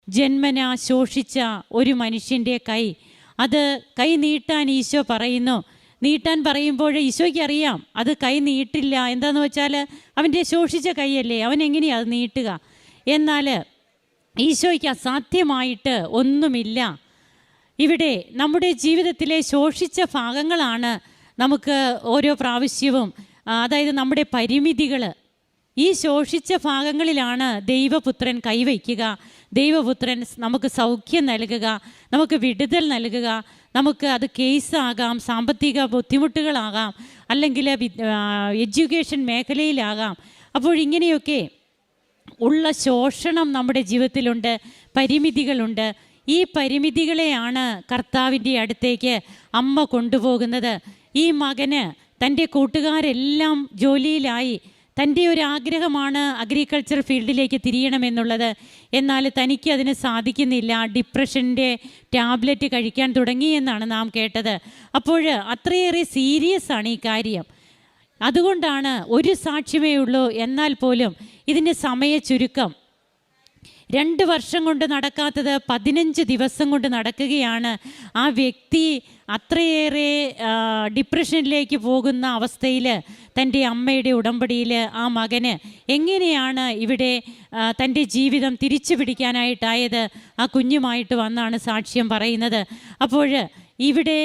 ജന്മനാ ശോഷിച്ച ഒരു മനുഷ്യൻ്റെ കൈ, അത് കൈ നീട്ടാൻ ഈശോ പറയുന്നു. നീട്ടാൻ പറയുമ്പോൾ ഈശോയ്ക്ക് അറിയാം അത് കൈ നീട്ടില്ല. എന്താണെന്ന് വെച്ചാൽ അവൻ്റെ ശോഷിച്ച കൈയല്ലേ, അവൻ എങ്ങനെയാണ് അത് നീട്ടുക? എന്നാൽ ഈശോയ്ക്ക് അസാധ്യമായിട്ട് ഒന്നുമില്ല. ഇവിടെ നമ്മുടെ ജീവിതത്തിലെ ശോഷിച്ച ഭാഗങ്ങളാണ് നമുക്ക് ഓരോ പ്രാവശ്യവും, അതായത് നമ്മുടെ പരിമിതികൾ, ഈ ശോഷിച്ച ഭാഗങ്ങളിലാണ് ദൈവപുത്രൻ കൈവയ്ക്കുക. ദൈവപുത്രൻ നമുക്ക് സൗഖ്യം നൽകുക, നമുക്ക് വിടുതൽ നൽകുക. നമുക്ക് അത് കേസാകാം, സാമ്പത്തിക ബുദ്ധിമുട്ടുകളാകാം, അല്ലെങ്കിൽ എഡ്യൂക്കേഷൻ മേഖലയിലാകാം. അപ്പോഴിങ്ങനെയൊക്കെ ഉള്ള ശോഷണം നമ്മുടെ ജീവിതത്തിലുണ്ട്, പരിമിതികളുണ്ട്. ഈ പരിമിതികളെയാണ് കർത്താവിൻ്റെ അടുത്തേക്ക് അമ്മ കൊണ്ടുപോകുന്നത്. ഈ മകന് തൻ്റെ കൂട്ടുകാരെല്ലാം ജോലിയിലായി, തൻ്റെ ഒരു ആഗ്രഹമാണ് അഗ്രികൾച്ചർ ഫീൽഡിലേക്ക് തിരിയണമെന്നുള്ളത്. എന്നാൽ തനിക്ക് അതിന് സാധിക്കുന്നില്ല. ഡിപ്രഷൻ്റെ ടാബ്ലറ്റ് കഴിക്കാൻ തുടങ്ങിയെന്നാണ് നാം കേട്ടത്. അപ്പോൾ അത്രയേറെ സീരിയസ് ആണ് ഈ കാര്യം. അതുകൊണ്ടാണ് ഒരു സാക്ഷ്യമേ ഉള്ളൂ, എന്നാൽ പോലും ഇതിൻ്റെ സമയ ചുരുക്കം. 2 വർഷം കൊണ്ട് നടക്കാത്തത് 15 ദിവസം കൊണ്ട് നടക്കുകയാണ്. ആ വ്യക്തി അത്രയേറെ ഡിപ്രഷനിലേക്ക് പോകുന്ന അവസ്ഥയിൽ തൻ്റെ അമ്മയുടെ ഉടമ്പടിയിൽ ആ മകന് എങ്ങനെയാണ് ഇവിടെ തൻ്റെ ജീവിതം തിരിച്ചു പിടിക്കാനായിട്ടായത്? ആ കുഞ്ഞുമായിട്ട് വന്നാണ് സാക്ഷ്യം പറയുന്നത്. അപ്പോൾ ഇവിടെ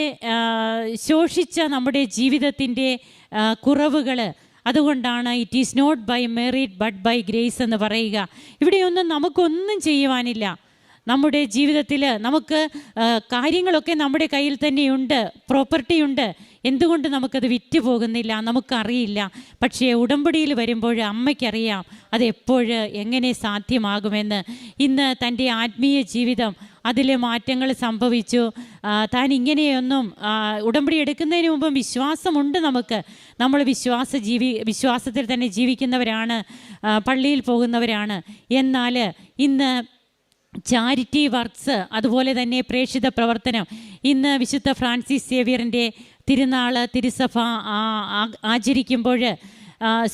ശോഷിച്ച നമ്മുടെ ജീവിതത്തിൻ്റെ കുറവുകൾ, അതുകൊണ്ടാണ് it is not by merit but by grace എന്ന് പറയുക. ഇവിടെയൊന്നും നമുക്കൊന്നും ചെയ്യുവാനില്ല. നമ്മുടെ ജീവിതത്തിൽ നമുക്ക് കാര്യങ്ങളൊക്കെ നമ്മുടെ കയ്യിൽ തന്നെയുണ്ട്, പ്രോപ്പർട്ടി ഉണ്ട്. എന്തുകൊണ്ട് നമുക്കത് വിറ്റ് പോകുന്നില്ല നമുക്കറിയില്ല. പക്ഷേ ഉടമ്പടിയിൽ വരുമ്പോൾ അമ്മയ്ക്കറിയാം അതെപ്പോൾ എങ്ങനെ സാധ്യമാകുമെന്ന്. ഇന്ന് തൻ്റെ ആത്മീയ ജീവിതം അതിൽ മാറ്റങ്ങൾ സംഭവിച്ചു. താൻ ഇങ്ങനെയൊന്നും ഉടമ്പടി എടുക്കുന്നതിന് മുമ്പ് വിശ്വാസമുണ്ട് നമുക്ക്. നമ്മൾ വിശ്വാസത്തിൽ തന്നെ ജീവിക്കുന്നവരാണ്, പള്ളിയിൽ പോകുന്നവരാണ്. എന്നാൽ ഇന്ന് ചാരിറ്റി വർക്ക്സ്, അതുപോലെ തന്നെ പ്രേക്ഷിത പ്രവർത്തനം, ഇന്ന് വിശുദ്ധ ഫ്രാൻസിസ് സേവ്യറിൻ്റെ തിരുനാൾ തിരുസഭ ആചരിക്കുമ്പോൾ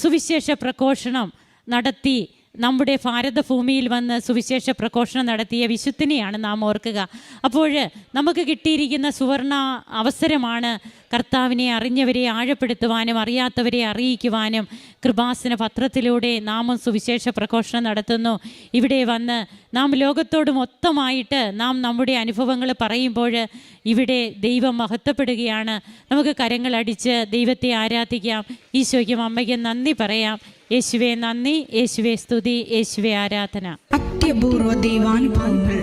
സുവിശേഷ പ്രഘോഷണം നടത്തി നമ്മുടെ ഭാരതഭൂമിയിൽ വന്ന് സുവിശേഷ പ്രഘോഷണം നടത്തിയ വിശുദ്ധനെയാണ് നാം ഓർക്കുക. അപ്പോൾ നമുക്ക് കിട്ടിയിരിക്കുന്ന സുവർണ അവസരമാണ് കർത്താവിനെ അറിഞ്ഞവരെ ആഴപ്പെടുത്തുവാനും അറിയാത്തവരെ അറിയിക്കുവാനും. കൃപാസന പത്രത്തിലൂടെ നാം സുവിശേഷ പ്രഘോഷണം നടത്തുന്നു. ഇവിടെ വന്ന് നാം ലോകത്തോട് മൊത്തമായിട്ട് നാം നമ്മുടെ അനുഭവങ്ങൾ പറയുമ്പോൾ ഇവിടെ ദൈവം മഹത്വപ്പെടുകയാണ്. നമുക്ക് കരങ്ങളടിച്ച് ദൈവത്തെ ആരാധിക്കാം. ഈശോയ്ക്കും അമ്മയ്ക്കും നന്ദി പറയാം. യേശുവേ നന്ദി, യേശുവേ സ്തുതി, യേശുവേ ആരാധന. അത്യപൂർവ ദൈവാനുഭവങ്ങൾ